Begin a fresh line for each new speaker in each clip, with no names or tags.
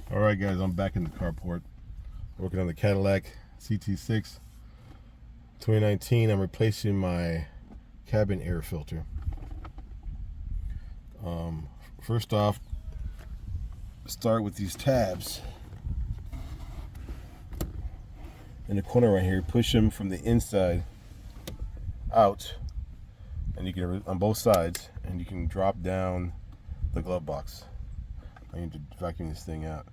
Alright guys, I'm back in the carport working on the Cadillac CT6 2019. I'm replacing my cabin air filter. First off, start with these tabs in the corner right here. Push them from the inside out, and you can on both sides, and you can drop down the glove box. I need to vacuum this thing out.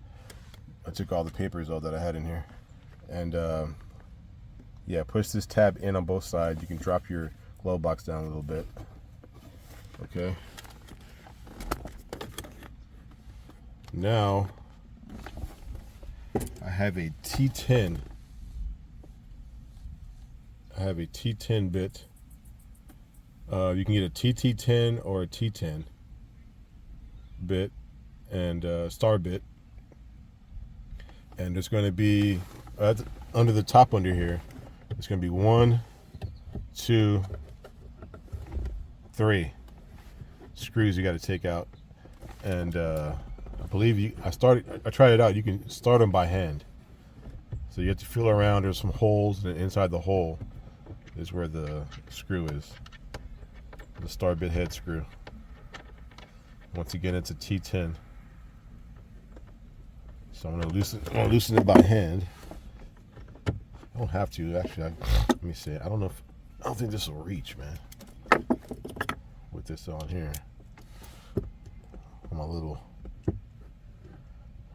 I took all the papers out that I had in here, and yeah, push this tab in on both sides. You can drop your glove box down a little bit. Okay. Now I have a T10. I have a T10 bit. You can get a TT10 or a T10 bit and star bit. And there's going to be under the top under here. It's going to be 1, 2, 3 screws you got to take out. And I believe I tried it out. You can start them by hand. So you have to feel around. There's some holes, and inside the hole is where the screw is. The star bit head screw. Once again, it's a T10. So I'm gonna loosen it by hand. I don't have to actually. Let me see. I don't think this will reach, man. With this on here, on my little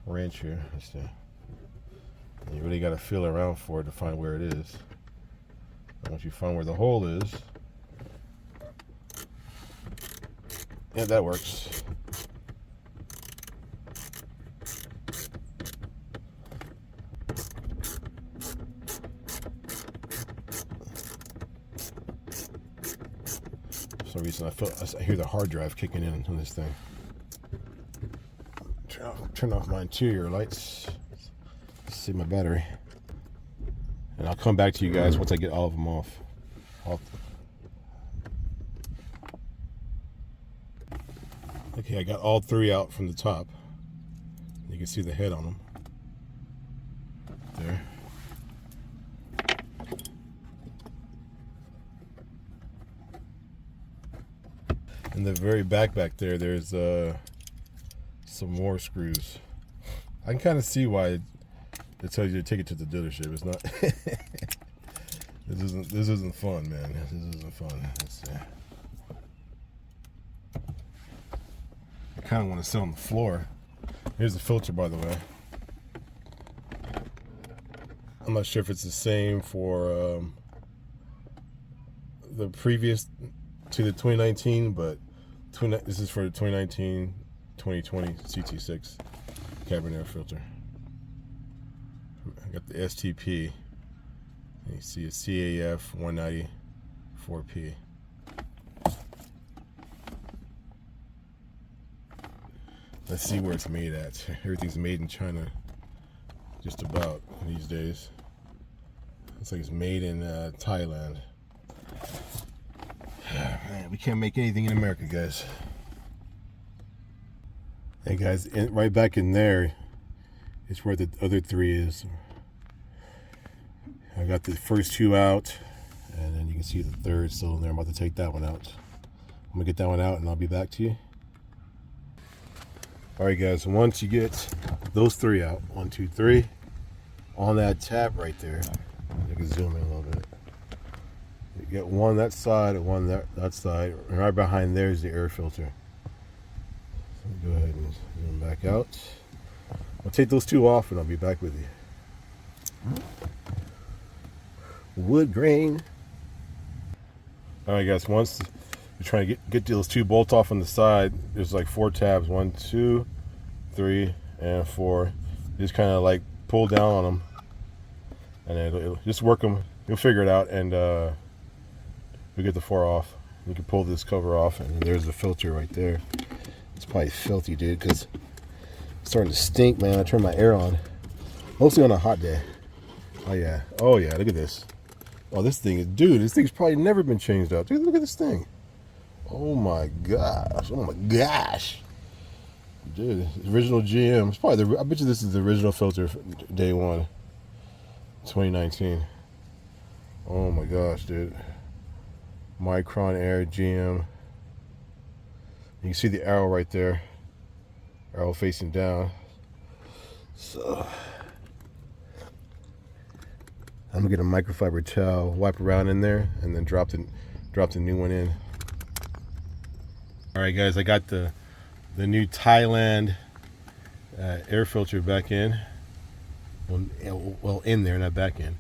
wrench here. Let's see. And you really got to feel around for it to find where it is. And once you find where the hole is, yeah, that works. For some reason, I hear the hard drive kicking in on this thing. Turn off my interior lights. See my battery, and I'll come back to you guys once I get all of them off. Okay, I got all 3 out from the top. You can see the head on them there. In the very back there, there's some more screws. I can kind of see why it tells you to take it to the dealership. It's not. This isn't fun, man. This isn't fun. Let's see. I kind of want to sit on the floor. Here's the filter, by the way. I'm not sure if it's the same for the previous to the 2019, but this is for the 2019-2020 CT6 cabin air filter. I got the STP, and you see a CAF 194P. Let's see where it's made at. Everything's made in China, just about these days. Looks like it's made in Thailand. Man, we can't make anything in America, guys. Hey guys, right back in there is where the other 3 is. I got the first 2 out, and then you can see the 3rd still in there. I'm about to take that one out. I'm gonna get that one out, and I'll be back to you. All right, guys. Once you get those 3 out, 1, 2, 3, on that tab right there, you can zoom in a little bit. You get one that side and one that side, and right behind there is the air filter. So go ahead and zoom back out. I'll take those 2 off, and I'll be back with you. Wood grain. All right, guys. Once you're trying to get those 2 bolts off on the side, there's like 4 tabs. 1, 2, 3, and 4. Just kind of like pull down on them, and it'll just work them. You'll figure it out, and we get the 4 off. You can pull this cover off, and there's the filter right there. It's probably filthy, dude, because it's starting to stink, man. I turned my air on, mostly on a hot day. Oh yeah, look at this. Oh, this thing is, dude, this thing's probably never been changed out. Dude, look at this thing. Oh my gosh. Dude, original GM. It's probably I bet you this is the original filter day one, 2019. Oh my gosh, dude. Micron Air GM. You can see the arrow right there. Arrow facing down. So I'm gonna get a microfiber towel, wipe around in there, and then drop the new one in. All right, guys, I got the new Thailand air filter back in. Well, in there, not back in.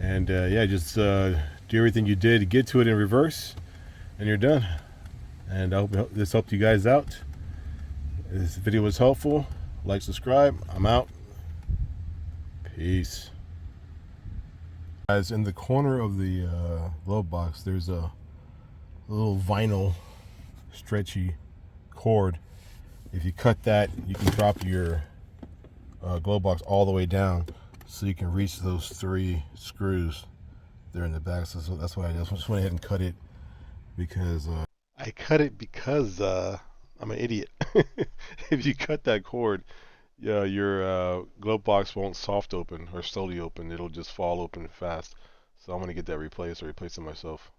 And yeah, just do everything you did, get to it in reverse, and you're done. And I hope this helped you guys out. If this video was helpful, like, subscribe. I'm out. Peace. Guys, in the corner of the glove box, there's a little vinyl stretchy cord. If you cut that, you can drop your glove box all the way down, so you can reach those 3 screws there in the back. So that's why I just went ahead and cut it, because I cut it because I'm an idiot. If you cut that cord, yeah, your glove box won't soft open or slowly open. It'll just fall open fast. So I'm gonna get that replaced or replace it myself.